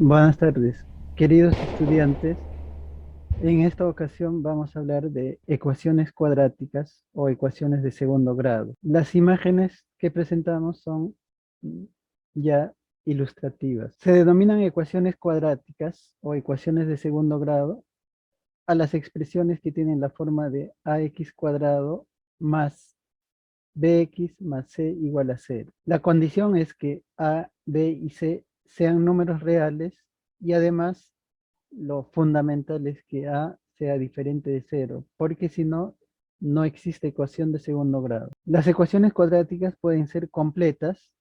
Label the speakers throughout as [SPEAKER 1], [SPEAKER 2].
[SPEAKER 1] Buenas tardes, queridos estudiantes. En esta ocasión vamos a hablar de ecuaciones cuadráticas o ecuaciones de segundo grado. Las imágenes que presentamos son mm, ya ilustrativas. Se denominan ecuaciones cuadráticas o ecuaciones de segundo grado a las expresiones que tienen la forma de ax cuadrado más bx más c igual a cero. La condición es que a, b y c sean números reales y además lo fundamental es que a sea diferente de cero, porque si no, no existe ecuación de segundo grado. Las ecuaciones cuadráticas pueden ser completas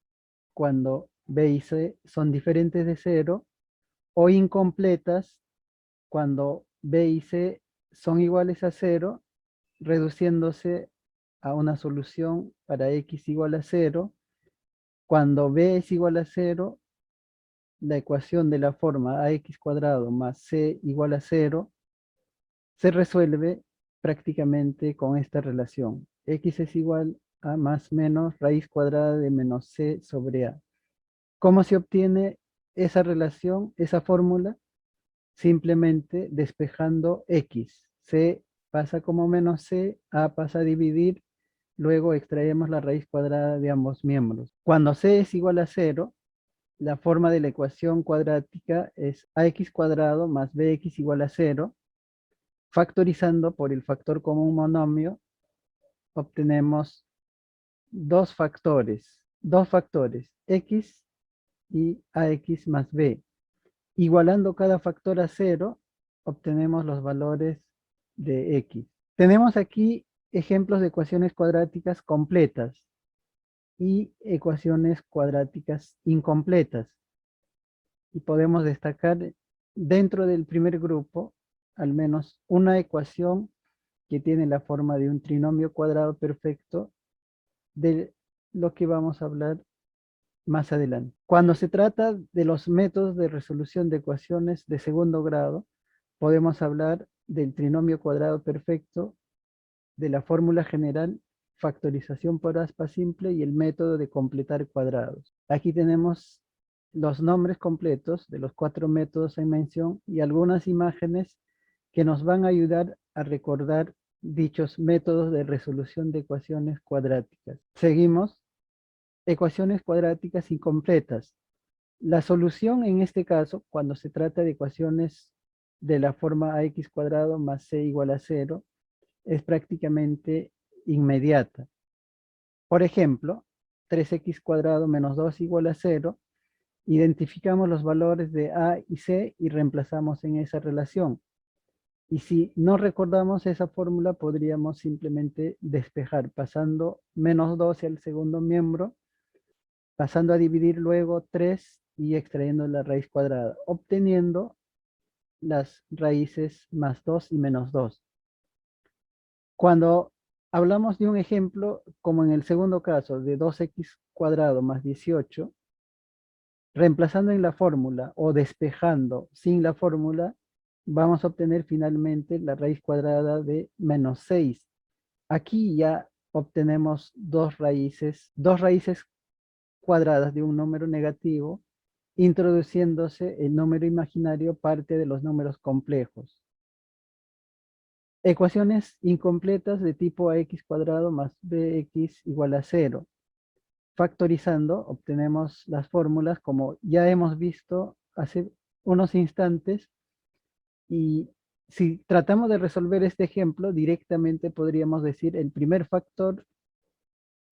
[SPEAKER 1] cuando b y c son diferentes de cero o incompletas cuando b y c son iguales a cero, reduciéndose a una solución para x igual a cero. Cuando b es igual a cero, la ecuación de la forma ax cuadrado más c igual a cero se resuelve prácticamente con esta relación. X es igual a más menos raíz cuadrada de menos c sobre a. ¿Cómo se obtiene esa relación, esa fórmula? Simplemente despejando x. C pasa como menos c, a pasa a dividir, luego extraemos la raíz cuadrada de ambos miembros. Cuando c es igual a cero, la forma de la ecuación cuadrática es ax cuadrado más bx igual a cero. Factorizando por el factor común monomio, obtenemos dos factores, x y ax más b. Igualando cada factor a cero, obtenemos los valores de x. Tenemos aquí ejemplos de ecuaciones cuadráticas completas y ecuaciones cuadráticas incompletas. Y podemos destacar dentro del primer grupo al menos una ecuación que tiene la forma de un trinomio cuadrado perfecto, de lo que vamos a hablar más adelante. Cuando se trata de los métodos de resolución de ecuaciones de segundo grado, podemos hablar del trinomio cuadrado perfecto, de la fórmula general, factorización por aspa simple y el método de completar cuadrados. Aquí tenemos los nombres completos de los 4 métodos en mención y algunas imágenes que nos van a ayudar a recordar dichos métodos de resolución de ecuaciones cuadráticas. Seguimos. Ecuaciones cuadráticas incompletas. La solución en este caso, cuando se trata de ecuaciones de la forma ax cuadrado más c igual a cero, es prácticamente inmediata. Por ejemplo, 3x cuadrado menos 2 igual a cero, identificamos los valores de a y c y reemplazamos en esa relación. Y si no recordamos esa fórmula, podríamos simplemente despejar pasando menos 12 al segundo miembro, pasando a dividir luego 3 y extrayendo la raíz cuadrada, obteniendo las raíces más 2 y menos 2. Cuando hablamos de un ejemplo, como en el segundo caso, de 2x cuadrado más 18, reemplazando en la fórmula o despejando sin la fórmula, vamos a obtener finalmente la raíz cuadrada de menos 6. Aquí ya obtenemos dos raíces cuadradas de un número negativo, introduciéndose el número imaginario parte de los números complejos. Ecuaciones incompletas de tipo ax cuadrado más bx igual a cero. Factorizando, obtenemos las fórmulas como ya hemos visto hace unos instantes, y si tratamos de resolver este ejemplo, directamente podríamos decir el primer factor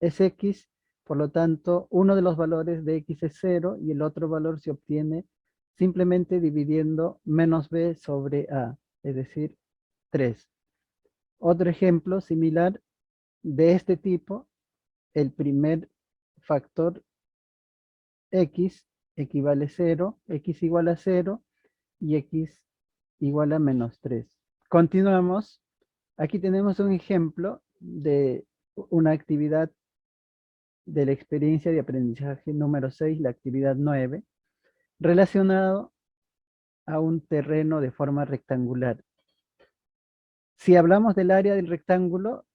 [SPEAKER 1] es x, por lo tanto, uno de los valores de x es 0 y el otro valor se obtiene simplemente dividiendo menos b sobre a, es decir, 3. Otro ejemplo similar de este tipo, el primer factor x equivale a 0, x igual a 0 y x igual a menos 3. Continuamos. Aquí tenemos un ejemplo de una actividad de la experiencia de aprendizaje número 6, la actividad 9, relacionado a un terreno de forma rectangular. Si hablamos del área del rectángulo,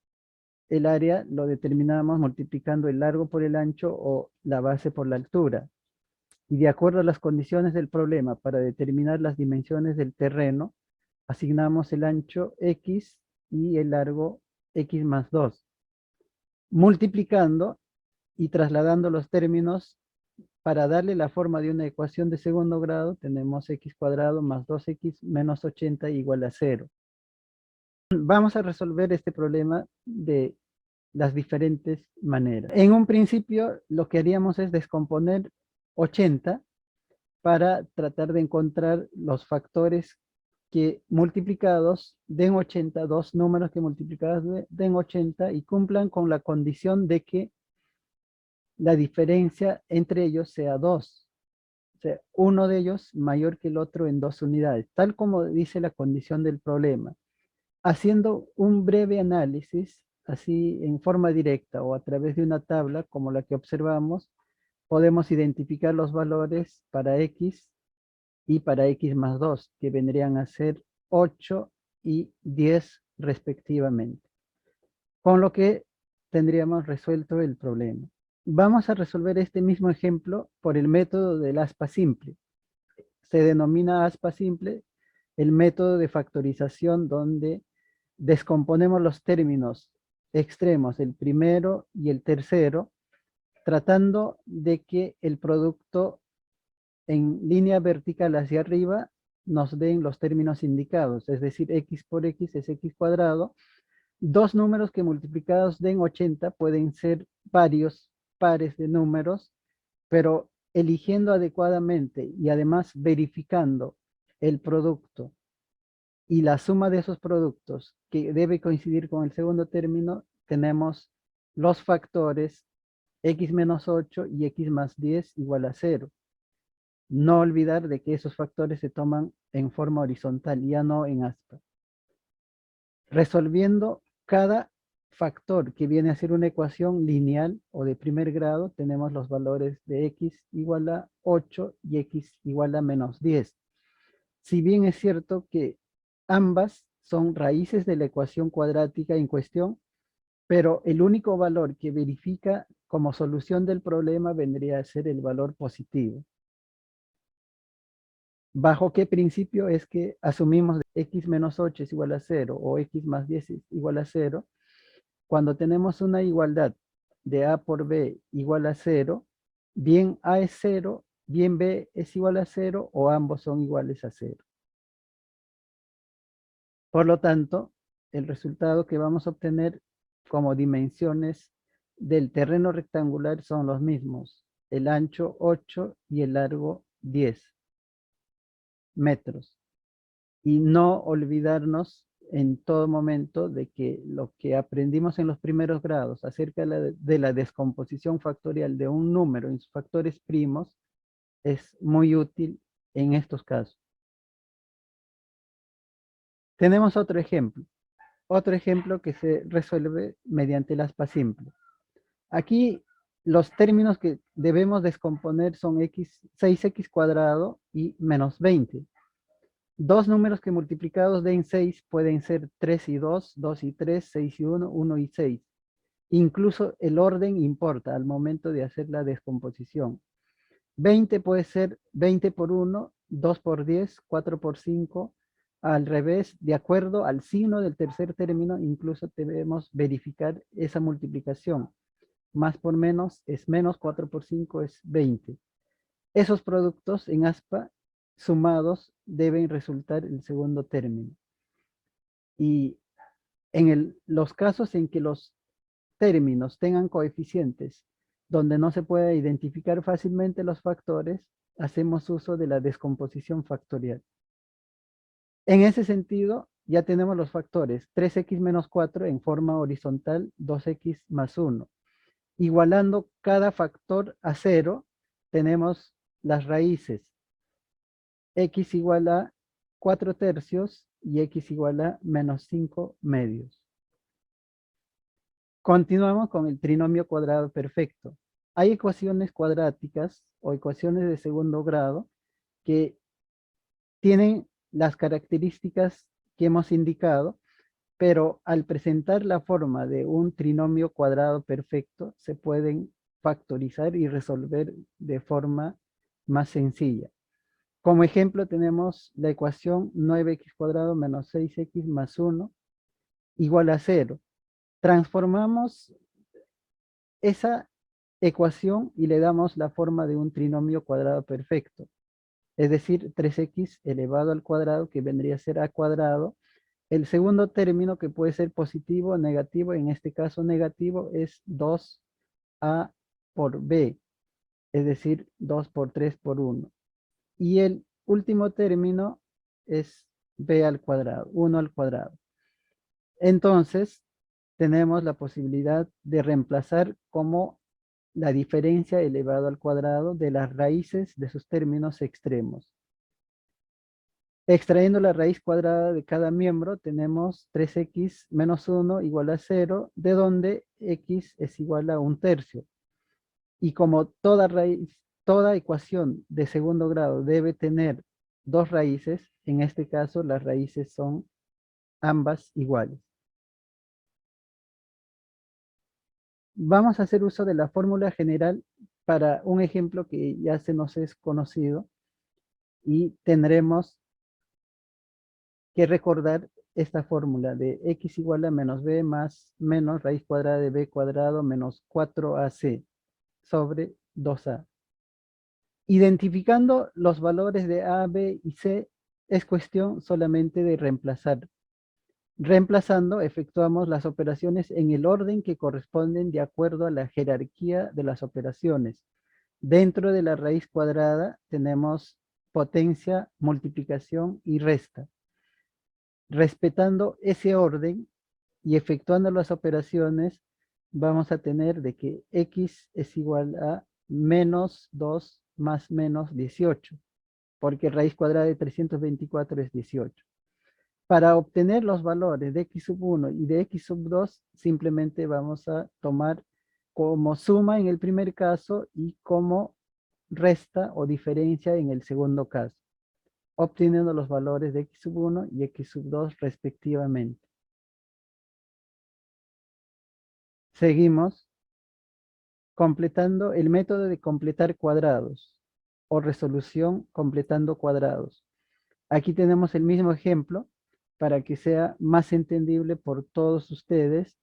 [SPEAKER 1] el área lo determinamos multiplicando el largo por el ancho o la base por la altura. y de acuerdo a las condiciones del problema para determinar las dimensiones del terreno, asignamos el ancho X y el largo X más 2, multiplicando y trasladando los términos para darle la forma de una ecuación de segundo grado. Tenemos x cuadrado más 2x menos 80 igual a 0. Vamos a resolver este problema de las diferentes maneras. En un principio, lo que haríamos es descomponer 80 para tratar de encontrar los factores que multiplicados den 80, dos números que multiplicados den 80 y cumplan con la condición de que la diferencia entre ellos sea 2. O sea, uno de ellos mayor que el otro en 2 unidades, tal como dice la condición del problema. Haciendo un breve análisis, así en forma directa o a través de una tabla como la que observamos, podemos identificar los valores para x y para x más 2, que vendrían a ser 8 y 10 respectivamente. Con lo que tendríamos resuelto el problema. Vamos a resolver este mismo ejemplo por el método del aspa simple. Se denomina aspa simple el método de factorización donde descomponemos los términos extremos, el primero y el tercero, tratando de que el producto en línea vertical hacia arriba nos den los términos indicados, es decir, x por x es x cuadrado. Dos números que multiplicados den 80 pueden ser varios pares de números, pero eligiendo adecuadamente y además verificando el producto y la suma de esos productos que debe coincidir con el segundo término, tenemos los factores x menos 8 y x más 10 igual a 0. No olvidar de que esos factores se toman en forma horizontal, ya no en aspa. Resolviendo cada factor que viene a ser una ecuación lineal o de primer grado, tenemos los valores de x igual a 8 y x igual a menos 10. Si bien es cierto que ambas son raíces de la ecuación cuadrática en cuestión, pero el único valor que verifica como solución del problema vendría a ser el valor positivo. ¿Bajo qué principio es que asumimos que x menos 8 es igual a 0 o x más 10 es igual a 0? Cuando tenemos una igualdad de a por b igual a 0, bien a es 0, bien b es igual a 0 o ambos son iguales a 0. Por lo tanto, el resultado que vamos a obtener como dimensiones del terreno rectangular son los mismos, el ancho 8 y el largo 10 metros. Y no olvidarnos en todo momento de que lo que aprendimos en los primeros grados acerca de la descomposición factorial de un número en sus factores primos es muy útil en estos casos. Tenemos otro ejemplo que se resuelve mediante el aspa simple. Aquí los términos que debemos descomponer son 6x cuadrado y menos 20. Dos números que multiplicados den 6 pueden ser 3 y 2, 2 y 3, 6 y 1, 1 y 6. Incluso el orden importa al momento de hacer la descomposición. 20 puede ser 20 por 1, 2 por 10, 4 por 5, al revés, de acuerdo al signo del tercer término, incluso debemos verificar esa multiplicación. Más por menos es menos, 4 por 5 es 20. Esos productos en aspa sumados deben resultar el segundo término. Y en los casos en que los términos tengan coeficientes donde no se pueda identificar fácilmente los factores, hacemos uso de la descomposición factorial. En ese sentido, ya tenemos los factores 3x menos 4 en forma horizontal, 2x más 1. Igualando cada factor a 0, tenemos las raíces x igual a 4 tercios y x igual a menos 5 medios. Continuamos con el trinomio cuadrado perfecto. Hay ecuaciones cuadráticas o ecuaciones de segundo grado que tienen las características que hemos indicado, pero al presentar la forma de un trinomio cuadrado perfecto, se pueden factorizar y resolver de forma más sencilla. Como ejemplo tenemos la ecuación 9x cuadrado menos 6x más 1 igual a 0. Transformamos esa ecuación y le damos la forma de un trinomio cuadrado perfecto. Es decir, 3x elevado al cuadrado, que vendría a ser a cuadrado. El segundo término, que puede ser positivo o negativo, en este caso negativo, es 2a por b, es decir, 2 por 3 por 1. Y el último término es b al cuadrado, 1 al cuadrado. Entonces, tenemos la posibilidad de reemplazar como la diferencia elevado al cuadrado de las raíces de sus términos extremos. Extrayendo la raíz cuadrada de cada miembro, tenemos 3x menos 1 igual a 0, de donde x es igual a 1/3. Y como toda ecuación de segundo grado debe tener dos raíces, en este caso las raíces son ambas iguales. Vamos a hacer uso de la fórmula general para un ejemplo que ya se nos es conocido y tendremos que recordar esta fórmula de x igual a menos b más menos raíz cuadrada de b cuadrado menos 4ac sobre 2a. Identificando los valores de a, b y c, es cuestión solamente de reemplazar. Reemplazando, efectuamos las operaciones en el orden que corresponden de acuerdo a la jerarquía de las operaciones. Dentro de la raíz cuadrada tenemos potencia, multiplicación y resta. Respetando ese orden y efectuando las operaciones, vamos a tener de que x es igual a menos 2 más menos 18, porque raíz cuadrada de 324 es 18. Para obtener los valores de x sub 1 y de x sub 2, simplemente vamos a tomar como suma en el primer caso y como resta o diferencia en el segundo caso, obteniendo los valores de x sub 1 y x sub 2 respectivamente. Seguimos completando el método de completar cuadrados o resolución completando cuadrados. Aquí tenemos el mismo ejemplo para que sea más entendible por todos ustedes.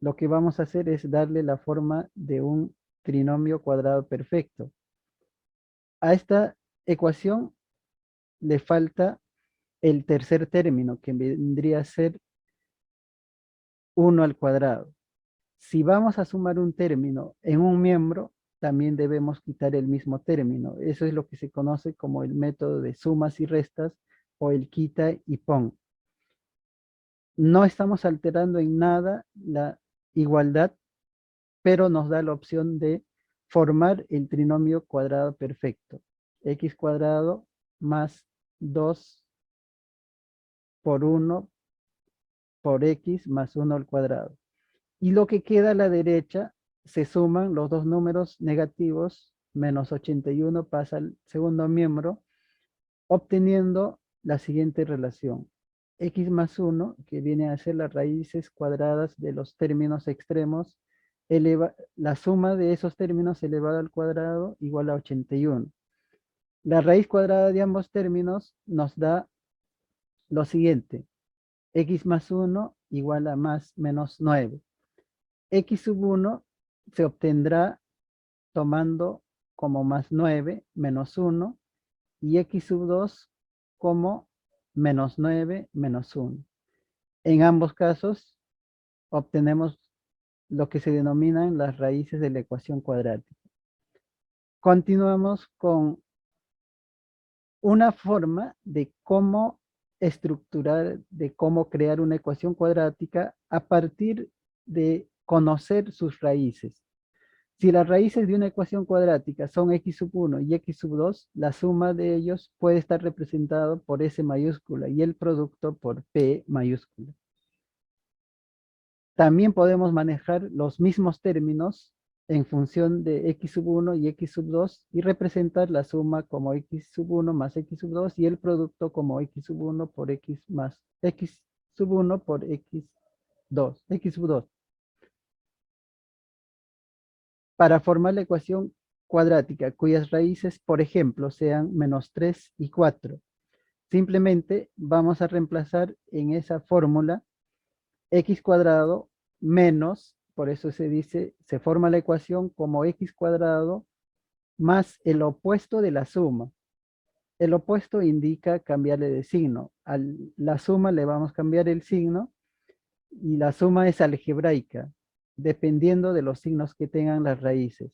[SPEAKER 1] Lo que vamos a hacer es darle la forma de un trinomio cuadrado perfecto. A esta ecuación le falta el tercer término, que vendría a ser 1 al cuadrado. Si vamos a sumar un término en un miembro, también debemos quitar el mismo término. Eso es lo que se conoce como el método de sumas y restas o el quita y pon. No estamos alterando en nada la igualdad, pero nos da la opción de formar el trinomio cuadrado perfecto. X cuadrado más 2 por 1 por x más 1 al cuadrado. Y lo que queda a la derecha, se suman los dos números negativos, menos 81 pasa al segundo miembro, obteniendo la siguiente relación. X más 1, que viene a ser las raíces cuadradas de los términos extremos, la suma de esos términos elevado al cuadrado igual a 81. La raíz cuadrada de ambos términos nos da lo siguiente. X más 1 igual a más menos 9. X sub 1 se obtendrá tomando como más 9 menos 1 y x sub 2 como menos 9 menos 1. En ambos casos obtenemos lo que se denominan las raíces de la ecuación cuadrática. Continuamos con una forma de cómo estructurar, de cómo crear una ecuación cuadrática a partir de conocer sus raíces. Si las raíces de una ecuación cuadrática son x sub 1 y x sub 2, la suma de ellos puede estar representado por S mayúscula y el producto por P mayúscula. También podemos manejar los mismos términos en función de x sub 1 y x sub 2 y representar la suma como x sub 1 más x sub 2 y el producto como x sub 1 por x más x sub 1 por x sub 2. Para formar la ecuación cuadrática cuyas raíces, por ejemplo, sean -3 y 4. Simplemente vamos a reemplazar en esa fórmula x cuadrado menos, por eso se dice, se forma la ecuación como x cuadrado más el opuesto de la suma. El opuesto indica cambiarle de signo. A la suma le vamos a cambiar el signo y la suma es algebraica, dependiendo de los signos que tengan las raíces,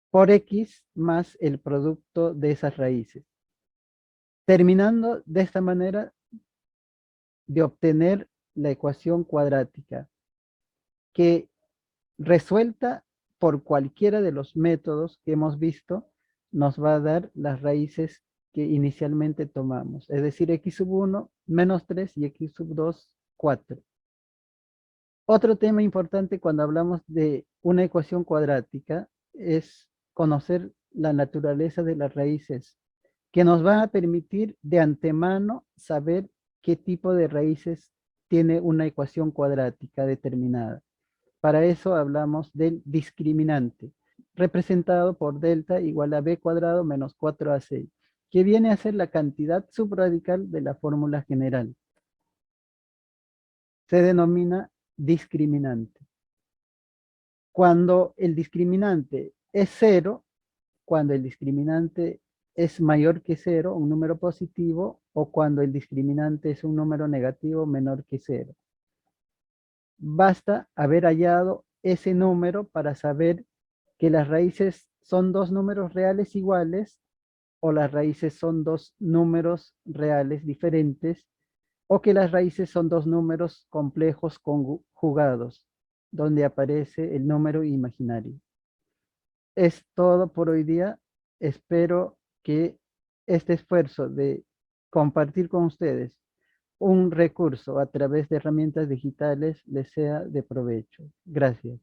[SPEAKER 1] por x más el producto de esas raíces. Terminando de esta manera de obtener la ecuación cuadrática, que resuelta por cualquiera de los métodos que hemos visto, nos va a dar las raíces que inicialmente tomamos, es decir, x sub 1, -3 y x sub 2, 4. Otro tema importante cuando hablamos de una ecuación cuadrática es conocer la naturaleza de las raíces, que nos va a permitir de antemano saber qué tipo de raíces tiene una ecuación cuadrática determinada. Para eso hablamos del discriminante, representado por delta igual a b cuadrado menos 4ac, que viene a ser la cantidad subradical de la fórmula general. Se denomina discriminante. Cuando el discriminante es 0, cuando el discriminante es mayor que 0, un número positivo, o cuando el discriminante es un número negativo menor que 0. Basta haber hallado ese número para saber que las raíces son dos números reales iguales o las raíces son dos números reales diferentes o que las raíces son dos números complejos conjugados, donde aparece el número imaginario. Es todo por hoy día. Espero que este esfuerzo de compartir con ustedes un recurso a través de herramientas digitales les sea de provecho. Gracias.